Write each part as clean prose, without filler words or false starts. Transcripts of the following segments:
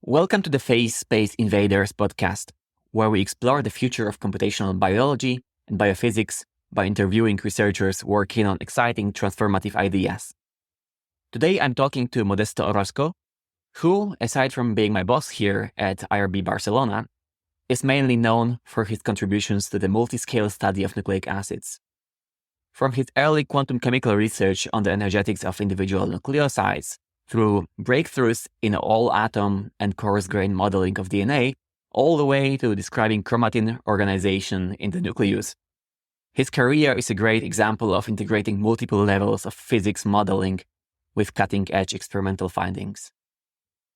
Welcome to the Phase Space Invaders podcast, where we explore the future of computational biology and biophysics by interviewing researchers working on exciting transformative ideas. Today, I'm talking to Modesto Orozco, who, aside from being my boss here at IRB Barcelona, is mainly known for his contributions to the multi-scale study of nucleic acids. From his early quantum chemical research on the energetics of individual nucleosides, through breakthroughs in all-atom and coarse-grain modeling of DNA, all the way to describing chromatin organization in the nucleus. His career is a great example of integrating multiple levels of physics modeling with cutting-edge experimental findings.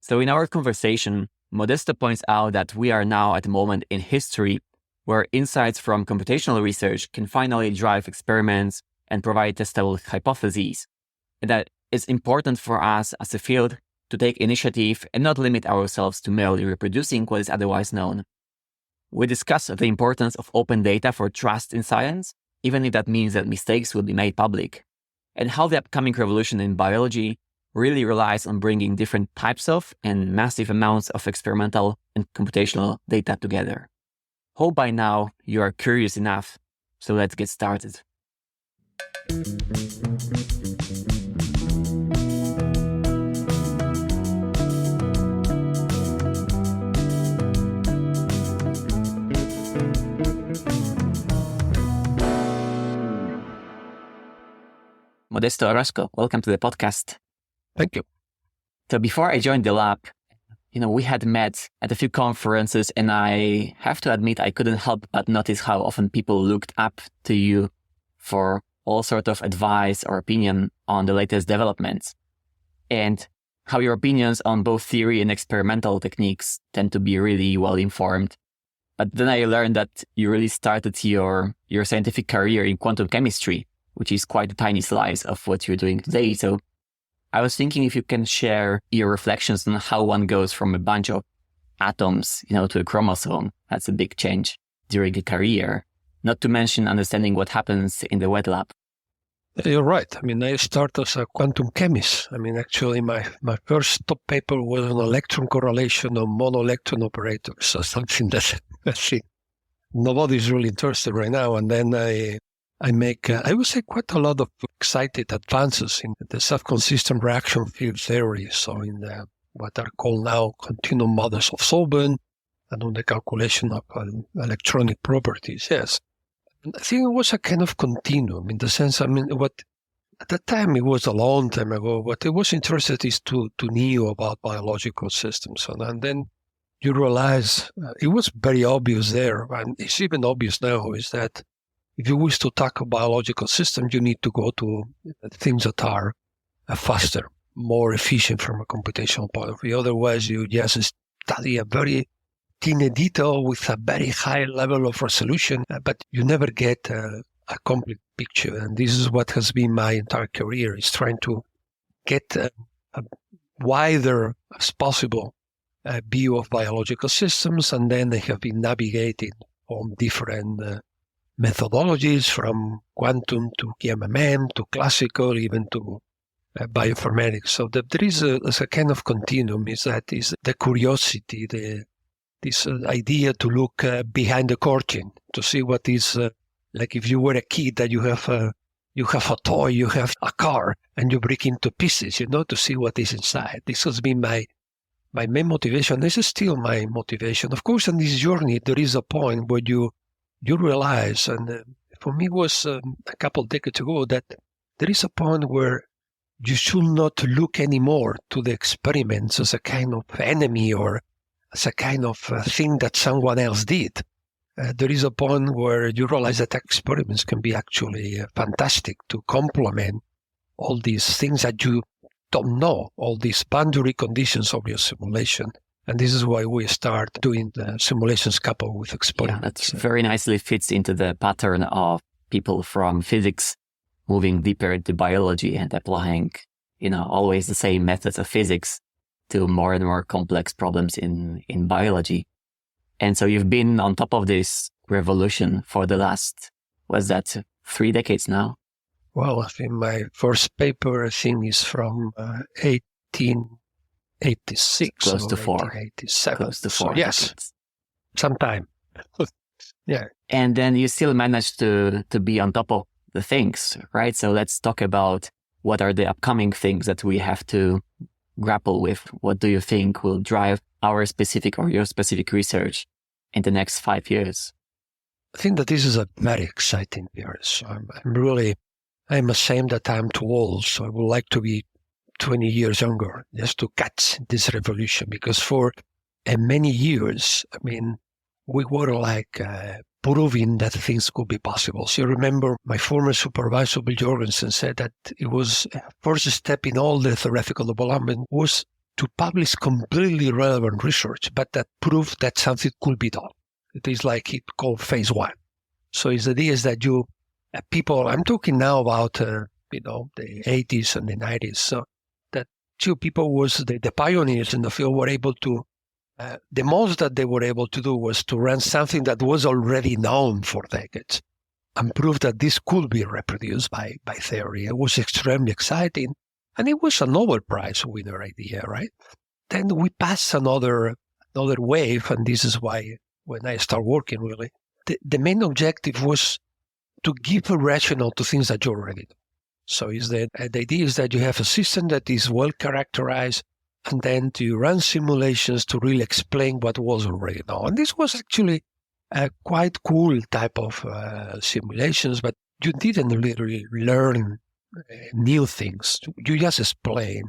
So in our conversation, Modesto points out that we are now at a moment in history where insights from computational research can finally drive experiments and provide testable hypotheses, and that it's important for us as a field to take initiative and not limit ourselves to merely reproducing what is otherwise known. We discuss the importance of open data for trust in science, even if that means that mistakes will be made public, and how the upcoming revolution in biology really relies on bringing different types of and massive amounts of experimental and computational data together. Hope by now you are curious enough, so let's get started. Modesto Orozco, welcome to the podcast. Thank you. So before I joined the lab, we had met at a few conferences, and I have to admit I couldn't help but notice how often people looked up to you for all sort of advice or opinion on the latest developments, and how your opinions on both theory and experimental techniques tend to be really well informed. But then I learned that you really started your scientific career in quantum chemistry, which is quite a tiny slice of what you're doing today. So I was thinking if you can share your reflections on how one goes from a bunch of atoms, to a chromosome. That's a big change during a career, not to mention understanding what happens in the wet lab. You're right. I started as a quantum chemist. Actually, my first top paper was on electron correlation of mono-electron operators, so something that I think nobody's really interested right now. And then I make, I would say, quite a lot of excited advances in the self-consistent reaction field theory. So in what are called now continuum models of solvent and on the calculation of electronic properties. Yes. I think it was a kind of continuum in the sense, what at the time, it was a long time ago, what I was interested is to know about biological systems. And then you realize it was very obvious there, and it's even obvious now, is that if you wish to tackle biological systems, you need to go to things that are faster, more efficient from a computational point of view. Otherwise, you just study a very tiny detail with a very high level of resolution, but you never get a complete picture. And this is what has been my entire career, is trying to get a wider as possible view of biological systems. And then they have been navigating on different methodologies, from quantum to KMM to classical, even to bioinformatics. So there is a kind of continuum, is the curiosity, this idea to look behind the curtain, to see what is, like if you were a kid that you have a toy, you have a car, and you break into pieces, to see what is inside. This has been my main motivation. This is still my motivation. Of course, on this journey, there is a point where you realize, and for me it was a couple of decades ago, that there is a point where you should not look anymore to the experiments as a kind of enemy or as a kind of thing that someone else did. There is a point where you realize that experiments can be actually fantastic to complement all these things that you don't know, all these boundary conditions of your simulation. And this is why we start doing the simulations coupled with experiments. Yeah, that very nicely fits into the pattern of people from physics moving deeper into biology and applying, always the same methods of physics to more and more complex problems in biology. And so you've been on top of this revolution for the last, 3 decades now? Well, I think my first paper, is from 18 86 close or to 4. 1987. Close to 4 So, yes, decades. sometime. Yeah. And then you still managed to be on top of the things, right? So let's talk about what are the upcoming things that we have to grapple with. What do you think will drive our specific or your specific research in the next 5 years? I think that this is a very exciting period. So I'm ashamed that I'm too old. So I would like to be 20 years younger just to catch this revolution. Because for many years, I mean, we were like proving that things could be possible. So you remember my former supervisor, Bill Jorgensen, said that it was first step in all the theoretical development was to publish completely relevant research, but that proved that something could be done. It is like it called phase 1. So his idea is that you people, I'm talking now about the 80s and the 90s, so that people was the pioneers in the field were able to the most that they were able to do was to run something that was already known for decades and prove that this could be reproduced by theory. It was extremely exciting, and it was a Nobel Prize winner idea, right? Then we passed another wave, and this is why when I start working, really, the main objective was to give a rationale to things that you already do. So the idea is that you have a system that is well characterized, and then to run simulations to really explain what was already known. And this was actually a quite cool type of simulations, but you didn't literally learn new things. You just explain.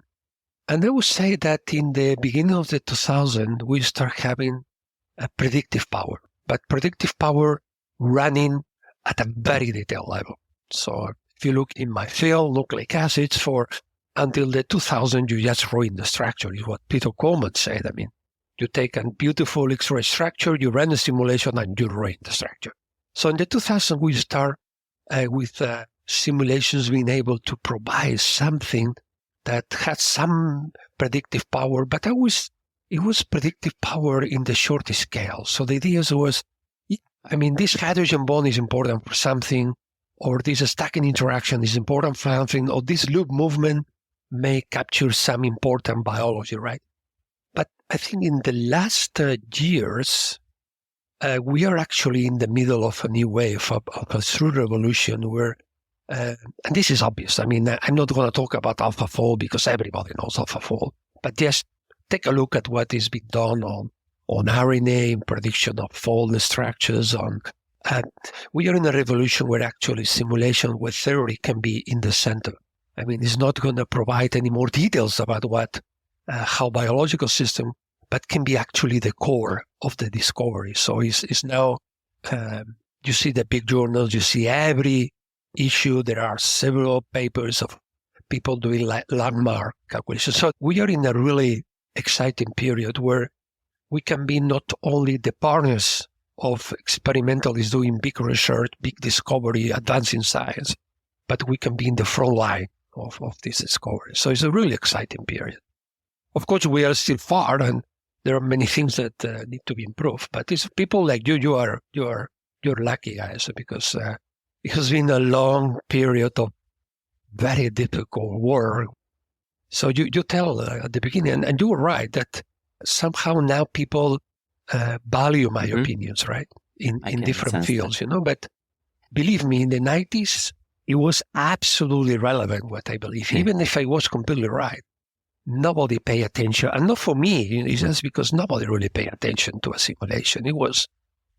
And I would say that in the beginning of the 2000s, we start having a predictive power, but predictive power running at a very detailed level. So if you look in my field, nucleic acids, until the 2000, you just ruin the structure, is what Peter Coleman said. I mean, you take a beautiful X-ray structure, you run a simulation, and you ruin the structure. So in the 2000, we start with simulations being able to provide something that had some predictive power, but it was predictive power in the short scale. So the idea was, this hydrogen bond is important for something, or this stacking interaction is important for something, or this loop movement may capture some important biology, right? But I think in the last years, we are actually in the middle of a new wave of a true revolution where, and this is obvious. I'm not going to talk about AlphaFold because everybody knows AlphaFold, but just take a look at what is being done on RNA, in prediction of fold structures. We are in a revolution where actually simulation with theory can be in the center. It's not going to provide any more details about how biological system, but can be actually the core of the discovery. So it's now, you see the big journals, you see every issue, there are several papers of people doing landmark calculations. So we are in a really exciting period where we can be not only the partners of experimentalists doing big research, big discovery, advancing science, but we can be in the front line of this discovery. So it's a really exciting period. Of course, we are still far, and there are many things that need to be improved. But it's people like you're lucky, guys, because it has been a long period of very difficult work. So you tell at the beginning, and you were right, that somehow now people value my opinions, right, in different fields, But believe me, in the 90s, it was absolutely relevant what I believe, even if I was completely right. Nobody paid attention, and not for me. It's just because nobody really paid attention to a simulation. It was,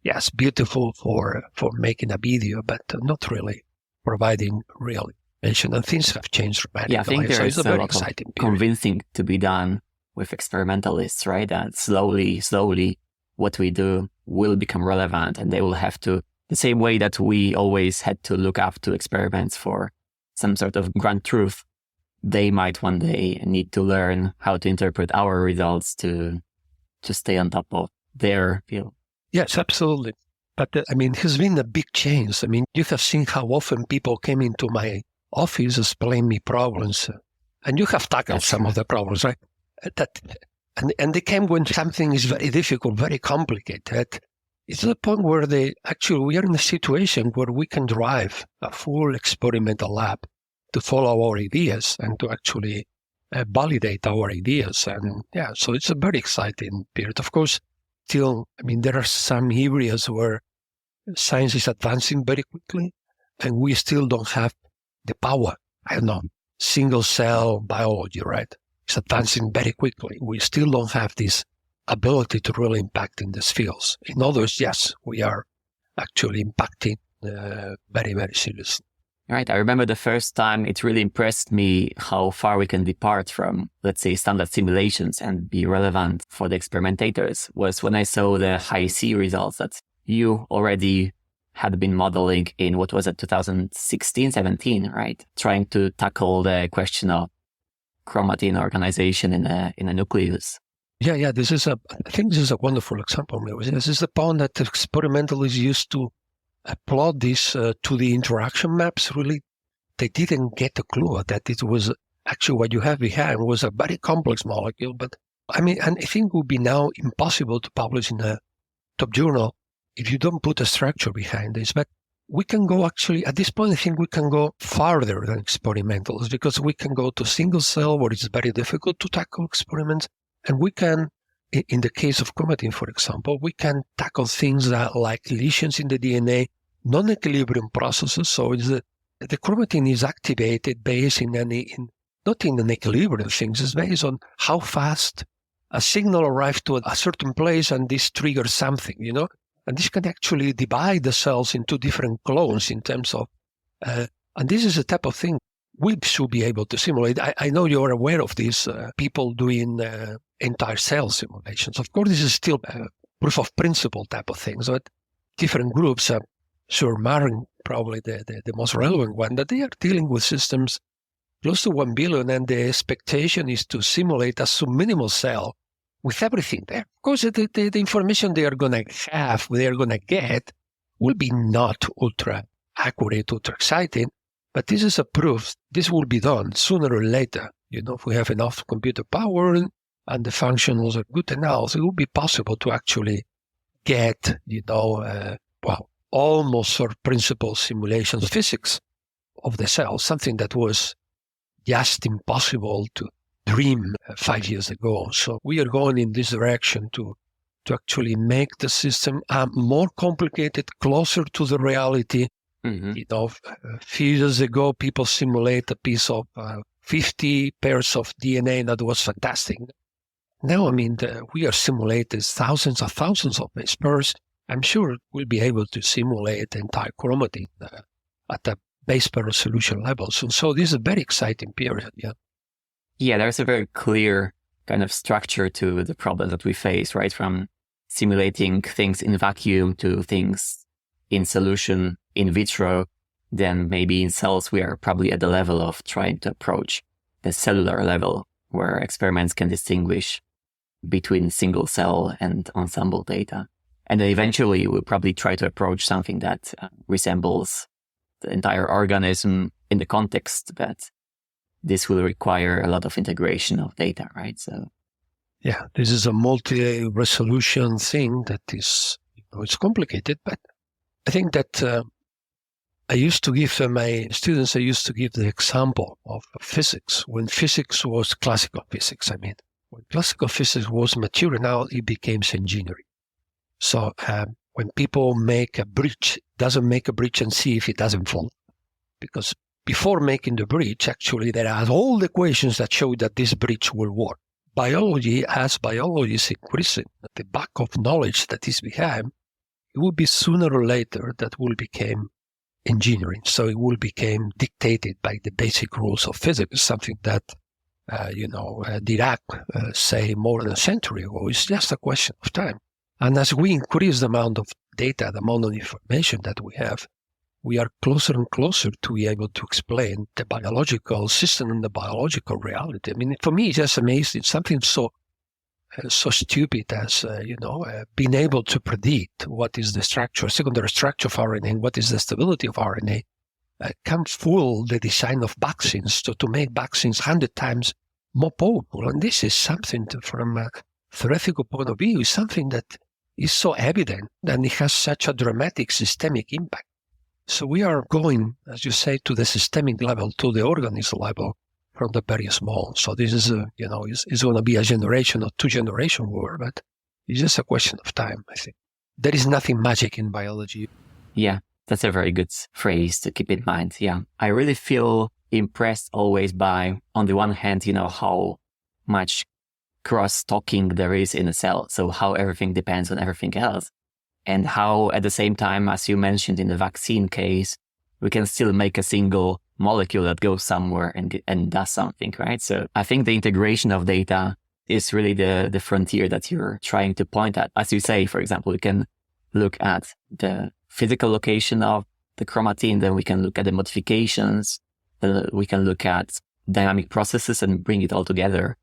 yes, beautiful for making a video, but not really providing real attention. And things have changed dramatically. Yeah, I think there is a very exciting period. Convincing to be done with experimentalists, right? That slowly, what we do will become relevant, and they will have to, the same way that we always had to look up to experiments for some sort of grand truth, they might one day need to learn how to interpret our results to stay on top of their field. Yes, absolutely. But it has been a big change. You have seen how often people came into my office explain me problems, and you have tackled some of the problems, right? And they came when something is very difficult, very complicated. It's to the point where we are in a situation where we can drive a full experimental lab to follow our ideas and to actually validate our ideas. And so it's a very exciting period. Of course, still, there are some areas where science is advancing very quickly, and we still don't have the power. I don't know, single cell biology, right? It's advancing very quickly. We still don't have this ability to really impact in these fields. In others, yes, we are actually impacting very, very seriously. Right. I remember the first time it really impressed me how far we can depart from, let's say, standard simulations and be relevant for the experimentators was when I saw the high C results that you already had been modeling in, what was it, 2016, 17, right? Trying to tackle the question of chromatin organization in a nucleus. Yeah, I think this is a wonderful example. This is the point that experimentalists used to plot this to the interaction maps. Really, they didn't get a clue that it was actually what you have behind was a very complex molecule. But and I think it would be now impossible to publish in a top journal if you don't put a structure behind this. But we can go actually, at this point, I think we can go farther than experimentals, because we can go to single cell where it's very difficult to tackle experiments. And we can, in the case of chromatin, for example, we can tackle things that like lesions in the DNA, non-equilibrium processes. So the chromatin is activated based not in an equilibrium things, it's based on how fast a signal arrives to a certain place and this triggers something, And this can actually divide the cells into different clones in terms of, and this is a type of thing we should be able to simulate. I know you're aware of this, people doing entire cell simulations. Of course, this is still proof of principle type of things, but different groups, sure, Marin probably the most relevant one, that they are dealing with systems close to 1 billion, and the expectation is to simulate a subminimal cell with everything there. Of course, the information they are going to get will be not ultra accurate, ultra exciting, but this is a proof this will be done sooner or later. If we have enough computer power and the functions are good enough, it will be possible to actually get, almost sort of principal simulations physics of the cell, something that was just impossible to dream 5 years ago. So we are going in this direction to actually make the system more complicated, closer to the reality. Mm-hmm. A few years ago, people simulate a piece of 50 pairs of DNA, and that was fantastic. Now, we are simulating thousands of base pairs. I'm sure we'll be able to simulate the entire chromatin at a base pair resolution level. So this is a very exciting period, Yeah, there's a very clear kind of structure to the problem that we face, right? From simulating things in vacuum to things in solution in vitro. Then maybe in cells, we are probably at the level of trying to approach the cellular level where experiments can distinguish between single cell and ensemble data. And then eventually we'll probably try to approach something that resembles the entire organism in the context, but this will require a lot of integration of data, right? So, yeah, this is a multi-resolution thing that is, it's complicated, but I think that I used to give my students, the example of physics when physics was classical physics. When classical physics was mature, now it became engineering. So when people make a bridge, doesn't make a bridge and see if it doesn't fall. Because before making the bridge, actually, there are all the equations that show that this bridge will work. Biology, as biology is increasing, the back of knowledge that is behind, it will be sooner or later that will become engineering. So it will become dictated by the basic rules of physics, something that, Dirac say more than a century ago. It's just a question of time. And as we increase the amount of data, the amount of information that we have, we are closer and closer to be able to explain the biological system and the biological reality. For me, it's just amazing. Something so stupid as, being able to predict what is the secondary structure of RNA, and what is the stability of RNA, can fool the design of vaccines to make vaccines 100 times more powerful. And this is something from a theoretical point of view, is something that is so evident and it has such a dramatic systemic impact. So we are going, as you say, to the systemic level, to the organism level, from the very small. So this is it's going to be a generation or 2-generation war, but it's just a question of time, I think. There is nothing magic in biology. Yeah, that's a very good phrase to keep in mind. Yeah, I really feel impressed always by, on the one hand, how much cross-talking there is in a cell. So how everything depends on everything else. And how at the same time, as you mentioned in the vaccine case, we can still make a single molecule that goes somewhere and does something, right? So I think the integration of data is really the frontier that you're trying to point at. As you say, for example, we can look at the physical location of the chromatin, then we can look at the modifications, then we can look at dynamic processes and bring it all together,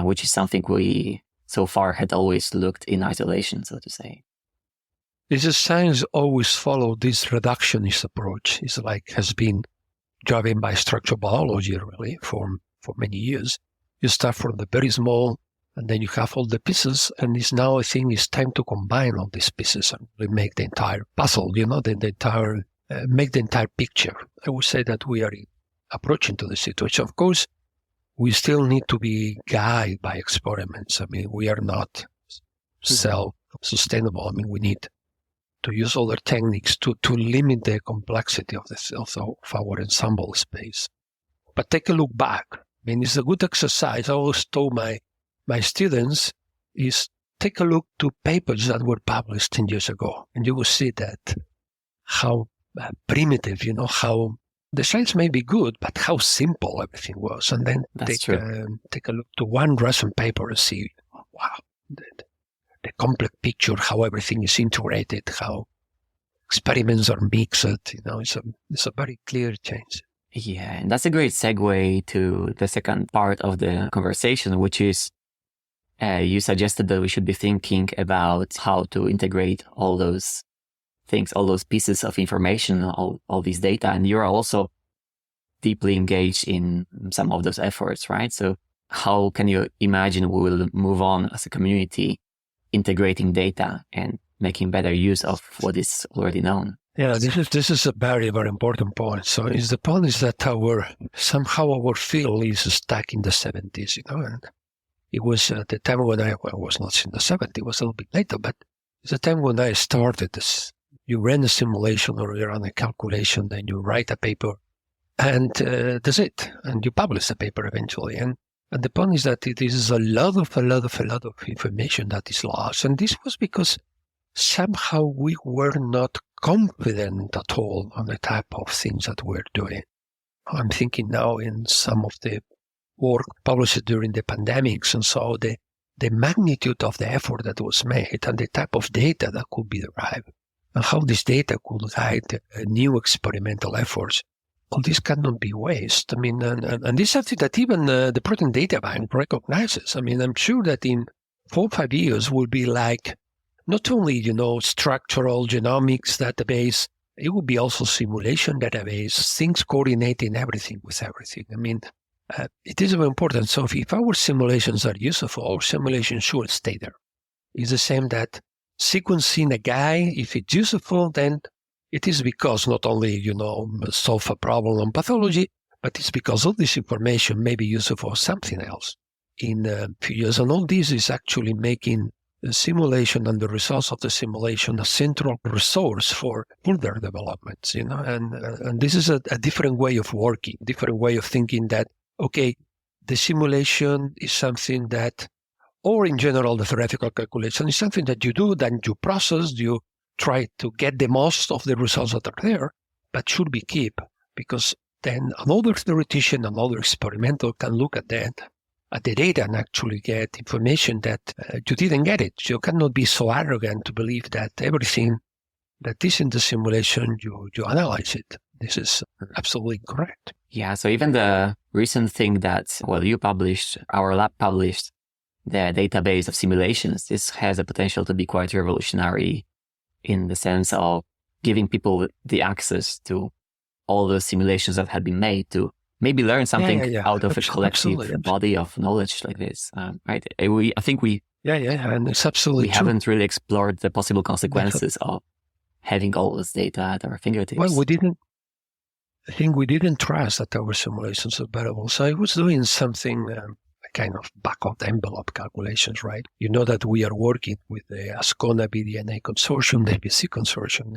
which is something we so far had always looked in isolation, so to say. This is science always follow this reductionist approach. It's like has been driven by structural biology really for many years. You start from the very small, and then you have all the pieces, and it's now I think it's time to combine all these pieces and really make the entire puzzle. Make the entire picture. I would say that we are approaching to the situation. Of course, we still need to be guided by experiments. I mean, we are not self-sustainable. I mean, we need to use other techniques to limit the complexity of our ensemble space. But take a look back. I mean, it's a good exercise. I always told my students is take a look to papers that were published 10 years ago, and you will see that how primitive, how the science may be good, but how simple everything was. And then take a look to one recent paper and see, wow, the complex picture, how everything is integrated, how experiments are mixed. It's a very clear change. Yeah, and that's a great segue to the second part of the conversation, which is you suggested that we should be thinking about how to integrate all those things, all those pieces of information, all these data. And you're also deeply engaged in some of those efforts, right? So how can you imagine we will move on as a community integrating data and making better use of what is already known? Yeah, this is a very, very important point. So the point is that somehow our field is stuck in the 70s, and it was at the time when I was not in the 70s, it was a little bit later, but it's the time when I started this. You ran a simulation or you run a calculation, then you write a paper, and that's it. And you publish the paper eventually. And the point is that this is a lot of information that is lost. And this was because somehow we were not confident at all on the type of things that we're doing. I'm thinking now in some of the work published during the pandemics, and so the magnitude of the effort that was made and the type of data that could be derived, and how this data could guide new experimental efforts. All this cannot be wasted. I mean, and this is something that even the Protein Data Bank recognizes. I mean, I'm sure that in 4 or 5 years will be like not only, structural genomics database, it will be also simulation database, things coordinating everything with everything. I mean, it is very important. So if our simulations are useful, our simulations should stay there. It's the same that sequencing a guy, if it's useful, then it is because not only, solve a problem on pathology, but it's because all this information may be useful for something else in a few years. And all this is actually making the simulation and the results of the simulation a central resource for further developments, and this is a different way of working, different way of thinking that, okay, the simulation is something that, or in general, the theoretical calculation is something that you do, then you process, you try to get the most of the results that are there, but should be kept, because then another theoretician, another experimental can look at that, at the data, and actually get information that you didn't get it. You cannot be so arrogant to believe that everything that is in the simulation, you analyze it. This is absolutely correct. Yeah, so even the recent thing that, you published, our lab published, the database of simulations, this has a potential to be quite revolutionary in the sense of giving people the access to all the simulations that had been made to maybe learn something out of a collective body of knowledge like this, right? I think we and it's absolutely we haven't really explored the possible consequences of having all this data at our fingertips. Well, we didn't. I think we didn't trust that our simulations are bearable. So I was doing something, kind of back-of-the-envelope calculations, right? You know that we are working with the Ascona BDNA consortium, the ABC consortium,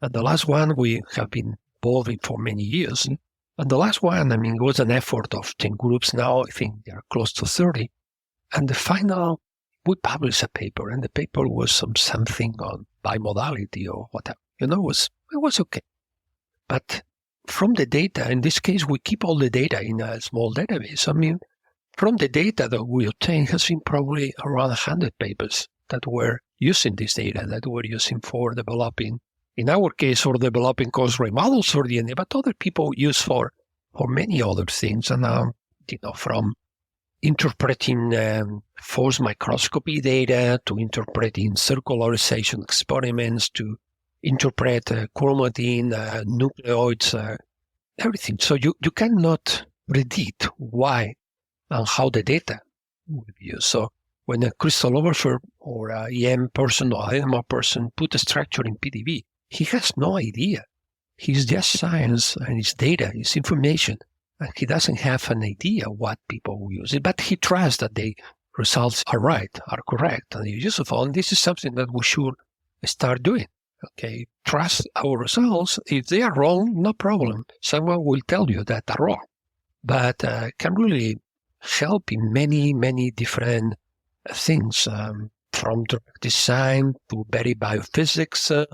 and the last one we have been involved in for many years. And the last one, it was an effort of 10 groups. Now I think they are close to 30. And the final, we published a paper, and the paper was something on bimodality or whatever. It was okay. But from the data, in this case, we keep all the data in a small database. From the data that we obtained has been probably around 100 papers that were using this data, that we're using for developing, in our case, for developing causal models for DNA, but other people use for many other things. And from interpreting force microscopy data to interpreting circularization experiments to interpret chromatin, nucleoids, everything. So you cannot predict why and how the data will be used. So when a crystallographer or a EM person or AMR person put a structure in PDB, he has no idea. He's just science and his data, his information, and he doesn't have an idea what people will use it. But he trusts that the results are right, are correct, and useful. And this is something that we should start doing. Okay, trust our results. If they are wrong, no problem. Someone will tell you that they're wrong. But can really help in many, many different things, from drug design to very biophysics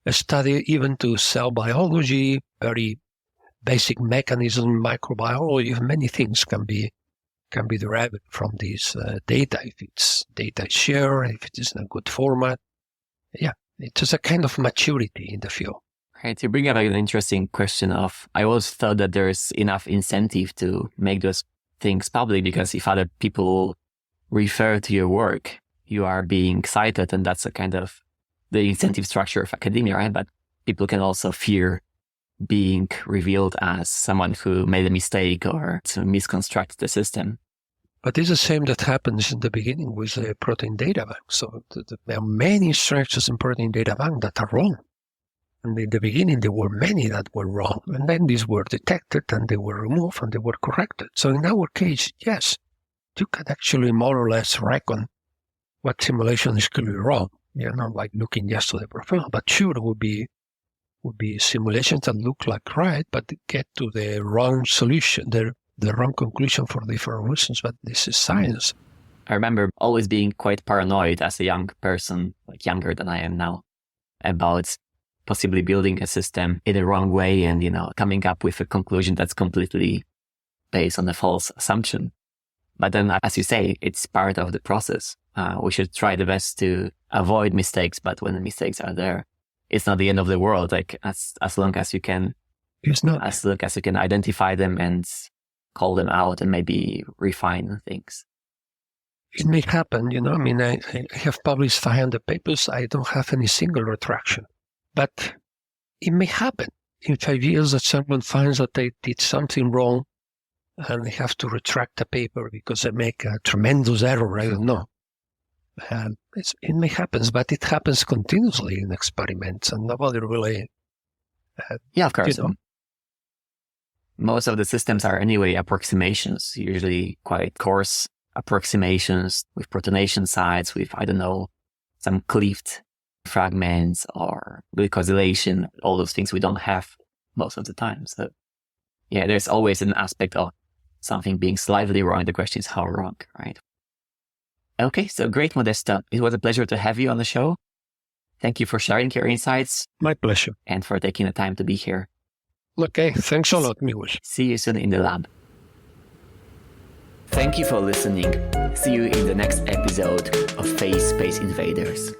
study, even to cell biology, very basic mechanism, microbiology. Many things can be derived from this data if it's data shared, if it is in a good format. Yeah, it's a kind of maturity in the field. Right, you bring up an interesting question of, I always thought that there's enough incentive to make those things public, because if other people refer to your work, you are being cited, and that's a kind of the incentive structure of academia, right? But people can also fear being revealed as someone who made a mistake or to misconstruct the system. But it's the same that happens in the beginning with the protein data bank. So there are many structures in protein data bank that are wrong. And in the beginning, there were many that were wrong. And then these were detected and they were removed and they were corrected. So in our case, yes, you can actually more or less reckon what simulation is clearly wrong. Like looking just to the profile. But sure, it would be simulations that look like right, but get to the wrong solution, the wrong conclusion for different reasons. But this is science. I remember always being quite paranoid as a young person, like younger than I am now, about possibly building a system in the wrong way and, coming up with a conclusion that's completely based on a false assumption. But then, as you say, it's part of the process. We should try the best to avoid mistakes, but when the mistakes are there, it's not the end of the world. Like as long as you can, it's not. As long as you can identify them and call them out and maybe refine things. It may happen, I have published 500 papers. I don't have any single retraction. But it may happen in 5 years that someone finds that they did something wrong and they have to retract the paper because they make a tremendous error. I don't know. It may happen, but it happens continuously in experiments and nobody really... yeah, of course. Most of the systems are anyway approximations, usually quite coarse approximations with protonation sites, with, some cleaved fragments or glycosylation, all those things we don't have most of the time. So yeah, there's always an aspect of something being slightly wrong. The question is how wrong, right? Okay, so great, Modesto. It was a pleasure to have you on the show. Thank you for sharing your insights. My pleasure. And for taking the time to be here. Okay, thanks a lot, Miłosz. See you soon in the lab. Thank you for listening. See you in the next episode of Space Invaders.